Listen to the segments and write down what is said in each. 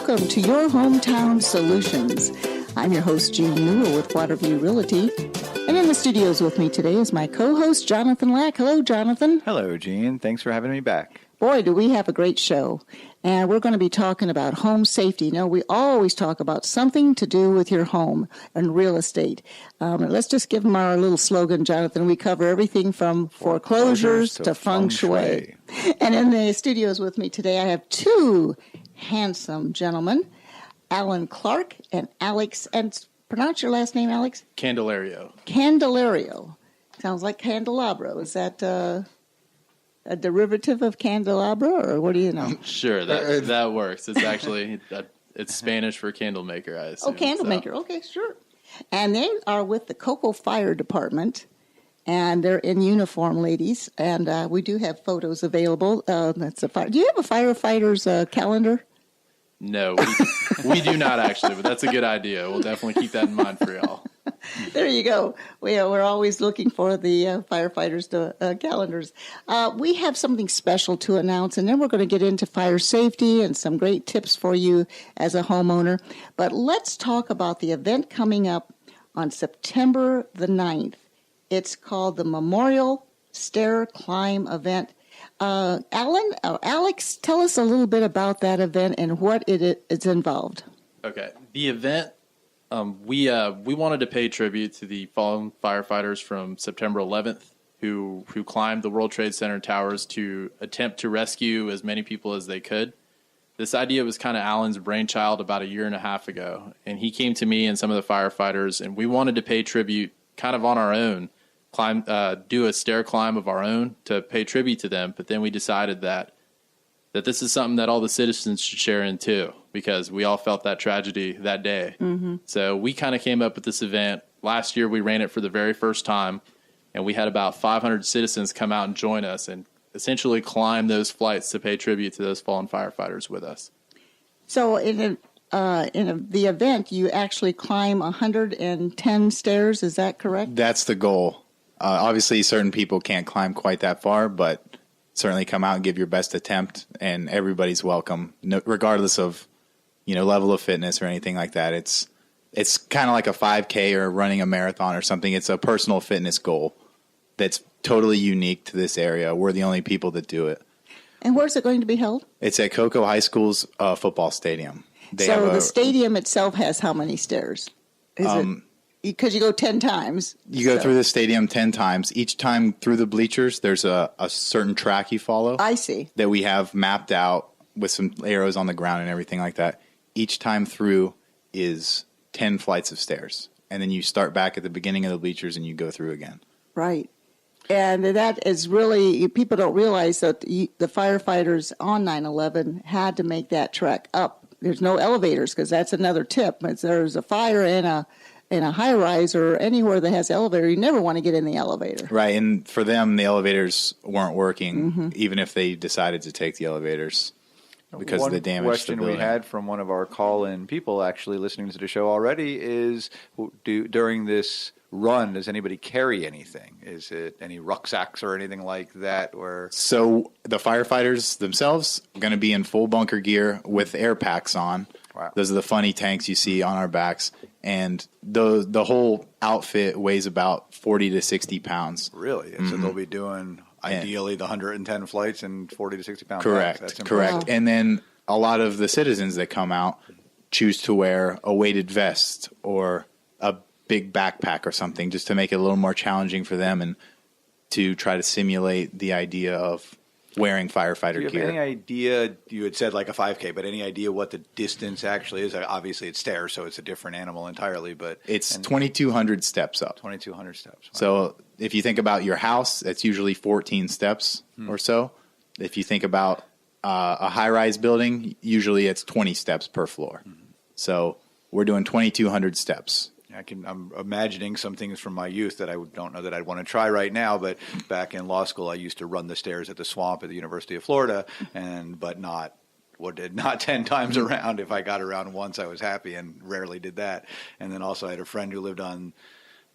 welcome to your Hometown Solutions. I'm your host, Jean Newell with Waterview Realty. And in the studios with me today is my co-host, Jonathan Lack. Hello, Jonathan. Hello, Jean. Thanks for having me back. Boy, do we have a great show. And we're going to be talking about home safety. You know, we always talk about something to do with your home and real estate. Let's just give them our little slogan, Jonathan. We cover everything from foreclosures to Feng Shui. And in the studios with me today, I have two handsome gentlemen, Alan Clark and Alex. And pronounce your last name, Alex? Candalerio. Candalerio. Sounds like candelabro. Is that a derivative of candelabra, or what do you know? Sure, that works. It's actually it's Spanish for candle maker, I assume. Oh, candle maker. Okay, sure. And they are with the Cocoa Fire Department, and they're in uniform, ladies. And we do have photos available. That's a fire. Do you have a firefighter's calendar? No, we do not actually, but that's a good idea. We'll definitely keep that in mind for y'all. There you go. We're always looking for the firefighters' calendars. We have something special to announce, and then we're going to get into fire safety and some great tips for you as a homeowner. But let's talk about the event coming up on September the 9th. It's called the Memorial Stair Climb event. Alex, tell us a little bit about that event and what it's involved. Okay. The event, we wanted to pay tribute to the fallen firefighters from September 11th who climbed the World Trade Center towers to attempt to rescue as many people as they could. This idea was kind of Alan's brainchild about a year and a half ago, and he came to me and some of the firefighters, and we wanted to pay tribute kind of on our own, do a stair climb of our own to pay tribute to them. But then we decided that this is something that all the citizens should share in too, because we all felt that tragedy that day. Mm-hmm. So we kind of came up with this event. Last year we ran it for the very first time, and we had about 500 citizens come out and join us and essentially climb those flights to pay tribute to those fallen firefighters with us. So in the event, you actually climb 110 stairs. Is that correct? That's the goal. Obviously, certain people can't climb quite that far, but certainly come out and give your best attempt, and everybody's welcome, regardless of level of fitness or anything like that. It's kind of like a 5K or running a marathon or something. It's a personal fitness goal that's totally unique to this area. We're the only people that do it. And where's it going to be held? It's at Cocoa High School's football stadium. So the stadium itself has how many stairs? Because you go 10 times. You go through the stadium 10 times. Each time through the bleachers, there's a certain track you follow. I see. That we have mapped out with some arrows on the ground and everything like that. Each time through is 10 flights of stairs. And then you start back at the beginning of the bleachers and you go through again. Right. And that is really, people don't realize that the firefighters on 9/11 had to make that trek up. There's no elevators, because that's another tip. If there's a fire in a high-rise or anywhere that has an elevator, you never want to get in the elevator. Right, and for them, the elevators weren't working, even if they decided to take the elevators because of the damage to the building. One question we had from one of our call-in people actually listening to the show already is, during this run, does anybody carry anything? Is it any rucksacks or anything like that? So the firefighters themselves are going to be in full bunker gear with air packs on. Wow. Those are the funny tanks you see on our backs. And the whole outfit weighs about 40 to 60 pounds. Really? Mm-hmm. So they'll be doing, ideally, the 110 flights and 40 to 60 pounds. Correct. Correct. And then a lot of the citizens that come out choose to wear a weighted vest or a big backpack or something, just to make it a little more challenging for them and to try to simulate the idea of wearing firefighter gear. Do you have any idea, you had said like a 5K, but any idea what the distance actually is? Obviously it's stairs, so it's a different animal entirely, but it's 2,200 steps up. 2,200 steps. Wow. So if you think about your house, that's usually 14 steps or so. If you think about a high-rise building, usually it's 20 steps per floor. So we're doing 2,200 steps. I'm imagining some things from my youth that I don't know that I'd want to try right now, but back in law school, I used to run the stairs at the swamp at the University of Florida, but not 10 times around. If I got around once, I was happy, and rarely did that. And then also I had a friend who lived on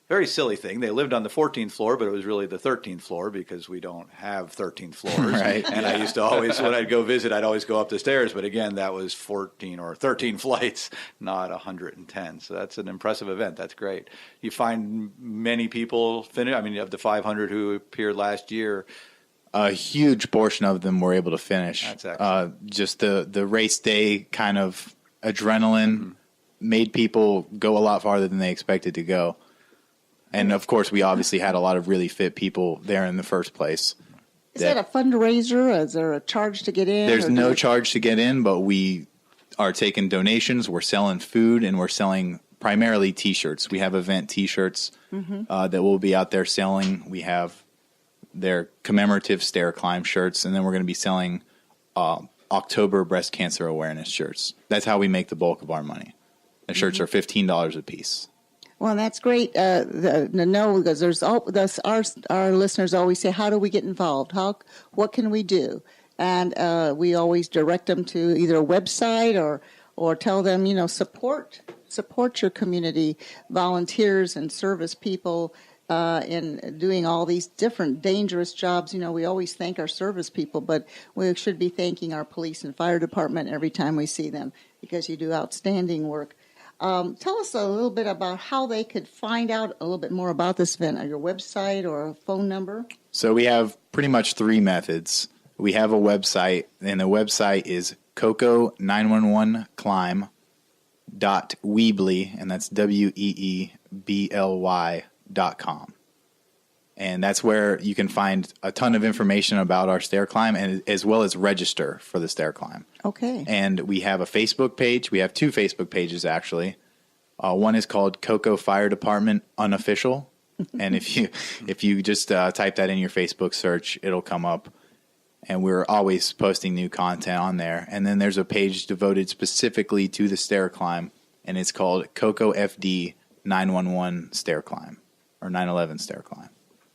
very silly thing. They lived on the 14th floor, but it was really the 13th floor because we don't have 13th floors. Right. And I used to always, when I'd go visit, I'd always go up the stairs. But again, that was 14 or 13 flights, not 110. So that's an impressive event. That's great. You find many people finish. I mean, of the 500 who appeared last year, a huge portion of them were able to finish. That's excellent. Just the race day kind of adrenaline made people go a lot farther than they expected to go. And, of course, we obviously had a lot of really fit people there in the first place. Is that a fundraiser? Is there a charge to get in? There's no charge to get in, but we are taking donations. We're selling food, and we're selling primarily T-shirts. We have event T-shirts that we'll be out there selling. We have their commemorative stair climb shirts, and then we're going to be selling October breast cancer awareness shirts. That's how we make the bulk of our money. The shirts are $15 a piece. Well, that's great to know, because our listeners always say, "How do we get involved? What can we do?" And we always direct them to either a website or tell them, support your community, volunteers and service people in doing all these different dangerous jobs. We always thank our service people, but we should be thanking our police and fire department every time we see them, because you do outstanding work. Tell us a little bit about how they could find out a little bit more about this event, or your website or a phone number. So we have pretty much three methods. We have a website, and the website is coco911climb.weebly, and that's WEEBLY.com. And that's where you can find a ton of information about our stair climb, and as well as register for the stair climb. Okay. And we have a Facebook page. We have two Facebook pages, actually. One is called Cocoa Fire Department Unofficial. And if you just type that in your Facebook search, it'll come up. And we're always posting new content on there. And then there's a page devoted specifically to the stair climb, and it's called Coco FD 911 Stair Climb, or 911 Stair Climb.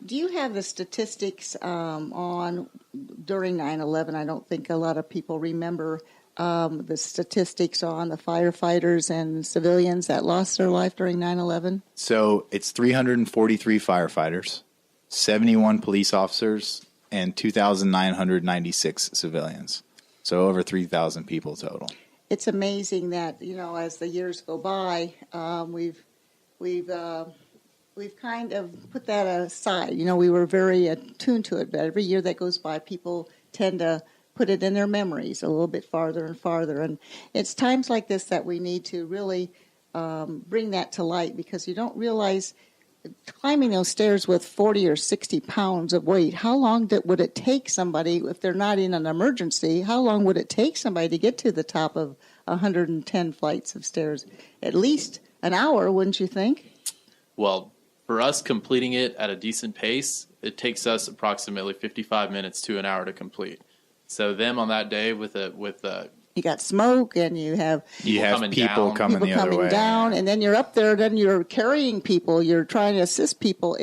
Do you have the statistics on during 9/11? I don't think a lot of people remember the statistics on the firefighters and civilians that lost their life during 9/11. So it's 343 firefighters, 71 police officers, and 2,996 civilians. So over 3,000 people total. It's amazing that, as the years go by, we've kind of put that aside. We were very attuned to it, but every year that goes by, people tend to put it in their memories a little bit farther and farther. And it's times like this that we need to really bring that to light, because you don't realize climbing those stairs with 40 or 60 pounds of weight, how long would it take somebody, if they're not in an emergency, how long would it take somebody to get to the top of 110 flights of stairs? At least an hour, wouldn't you think? Well, for us completing it at a decent pace, it takes us approximately 55 minutes to an hour to complete. So them on that day with you got smoke, and you have people coming the other way down, and then you're up there, then you're carrying people, you're trying to assist people.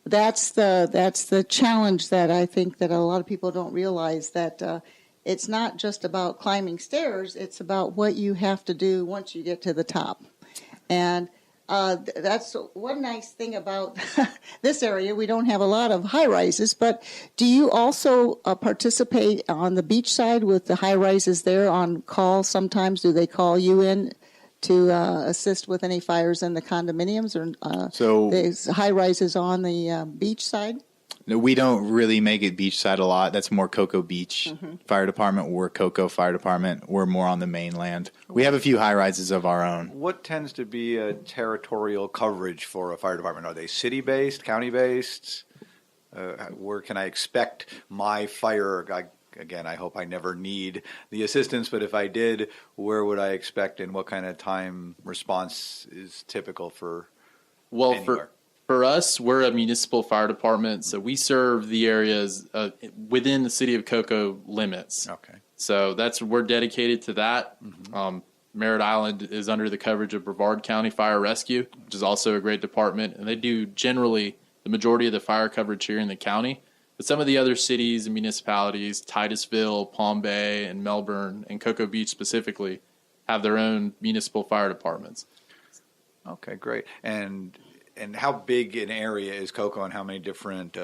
That's the challenge that I think that a lot of people don't realize, that it's not just about climbing stairs, it's about what you have to do once you get to the top. And that's one nice thing about this area. We don't have a lot of high-rises, but do you also participate on the beach side with the high-rises there on call? Sometimes do they call you in to assist with any fires in the condominiums, or so there's high-rises on the beach side? No, we don't really make it beachside a lot. That's more Cocoa Beach Fire Department. We're Cocoa Fire Department. We're more on the mainland. We have a few high-rises of our own. What tends to be a territorial coverage for a fire department? Are they city-based, county-based? Where can I expect my fire? Again, I hope I never need the assistance, but if I did, where would I expect, and what kind of time response is typical for anywhere? For us, we're a municipal fire department, so we serve the areas within the city of Cocoa limits. Okay. So we're dedicated to that. Merritt Island is under the coverage of Brevard County Fire Rescue, which is also a great department, and they do generally the majority of the fire coverage here in the county. But some of the other cities and municipalities, Titusville, Palm Bay, and Melbourne, and Cocoa Beach specifically, have their own municipal fire departments. Okay, great. And And how big an area is Cocoa, and how many different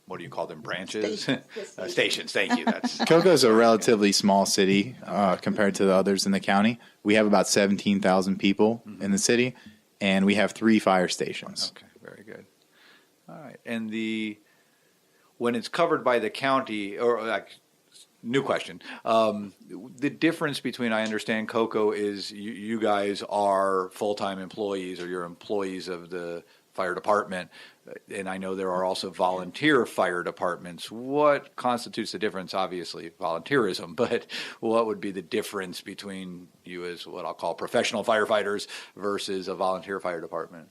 what do you call them, branches? Stations. Thank you. Cocoa is a relatively small city compared to the others in the county. We have about 17,000 people in the city, and we have 3 fire stations. Okay, very good. All right, and when it's covered by the county, or new question, the difference between, I understand Cocoa is you guys are full-time employees, or you're employees of the fire department, and I know there are also volunteer fire departments. What constitutes the difference? Obviously, volunteerism, but what would be the difference between you as what I'll call professional firefighters versus a volunteer fire department?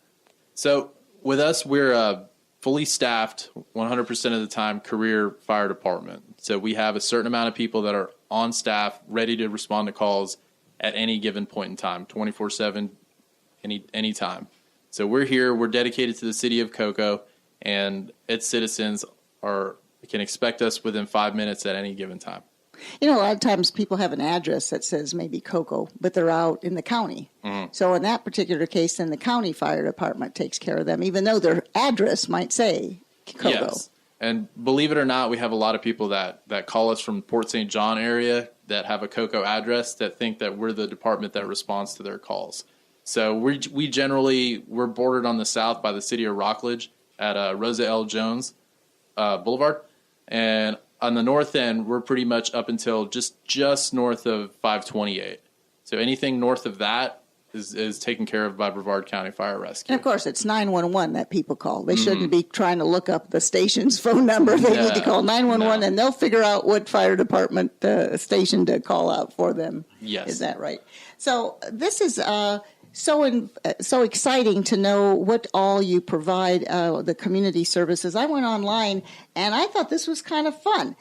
So with us, we're a fully staffed, 100% of the time, career fire department. So we have a certain amount of people that are on staff, ready to respond to calls at any given point in time, 24/7, any time. So we're here, we're dedicated to the city of Cocoa, and its citizens can expect us within 5 minutes at any given time. A lot of times people have an address that says maybe Cocoa, but they're out in the county. So in that particular case, then the county fire department takes care of them, even though their address might say Cocoa. Yes. And believe it or not, we have a lot of people that call us from Port St. John area that have a Cocoa address that think that we're the department that responds to their calls. So we're bordered on the south by the city of Rockledge at Rosa L. Jones Boulevard. And on the north end, we're pretty much up until just north of 528. So anything north of that is taken care of by Brevard County Fire Rescue. And of course, it's 911 that people call. They shouldn't be trying to look up the station's phone number. They need to call 911, and they'll figure out what fire department station to call out for them. Yes. Is that right? So this is so exciting to know what all you provide, the community services. I went online, and I thought this was kind of fun.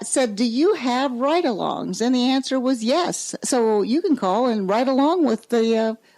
Said, do you have ride-alongs? And the answer was yes. So you can call and ride along with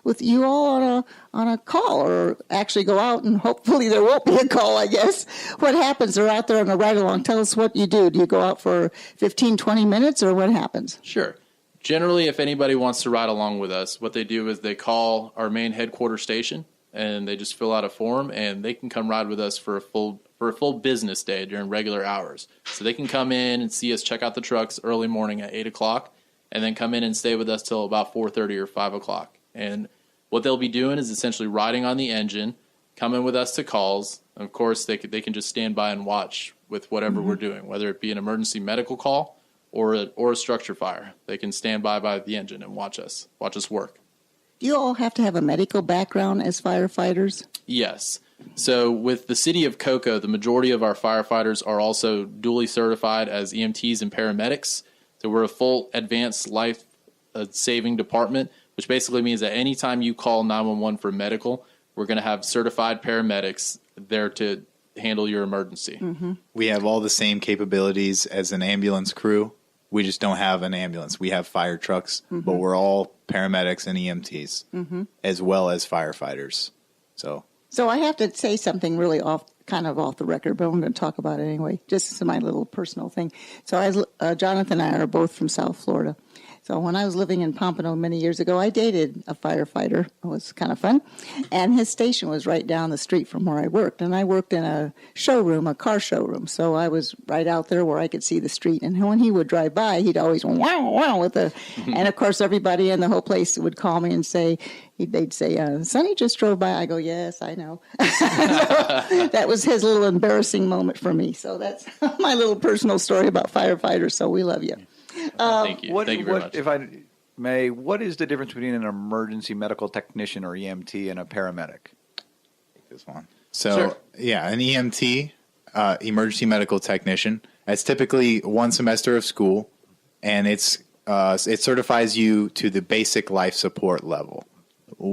with you all on a call, or actually go out, and hopefully there won't be a call, I guess. What happens? They're out there on a ride-along. Tell us what you do. Do you go out for 15, 20 minutes, or what happens? Sure. Generally, if anybody wants to ride along with us, what they do is they call our main headquarters station, and they just fill out a form, and they can come ride with us for a full business day during regular hours. So they can come in and see us check out the trucks early morning at 8 o'clock, and then come in and stay with us till about 4:30 or 5 o'clock. And what they'll be doing is essentially riding on the engine, coming with us to calls. Of course, they can just stand by and watch with whatever we're doing, whether it be an emergency medical call or a structure fire. They can stand by the engine and watch us work. Do you all have to have a medical background as firefighters? Yes. So with the city of Cocoa, the majority of our firefighters are also duly certified as EMTs and paramedics. So we're a full advanced life-saving department, which basically means that anytime you call 911 for medical, we're going to have certified paramedics there to handle your emergency. We have all the same capabilities as an ambulance crew. We just don't have an ambulance. We have fire trucks, but we're all paramedics and EMTs, as well as firefighters. So I have to say something really off the record, but I'm going to talk about it anyway. Just my little personal thing. So Jonathan and I are both from South Florida. So when I was living in Pompano many years ago, I dated a firefighter. It was kind of fun. And his station was right down the street from where I worked. And I worked in a showroom, a car showroom. So I was right out there where I could see the street. And when he would drive by, he'd always wow, wow with and of course everybody in the whole place would call me and say, they'd say, Sonny just drove by. I go, yes, I know. So that was his little embarrassing moment for me. So that's my little personal story about firefighters. So we love you. Thank you. Thank you very much. If I may, what is the difference between an emergency medical technician or EMT and a paramedic? Take this one. So, yeah, an EMT, emergency medical technician, that's typically one semester of school, and it certifies you to the basic life support level.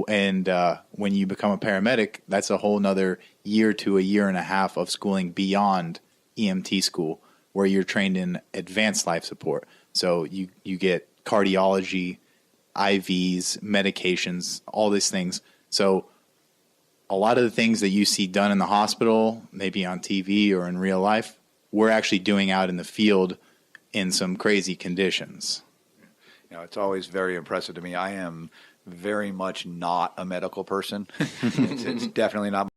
And when you become a paramedic, that's a whole nother year to a year and a half of schooling beyond EMT school, where you're trained in advanced life support. So you get cardiology, IVs, medications, all these things. So a lot of the things that you see done in the hospital, maybe on TV or in real life, we're actually doing out in the field in some crazy conditions. It's always very impressive to me. I am very much not a medical person. It's definitely not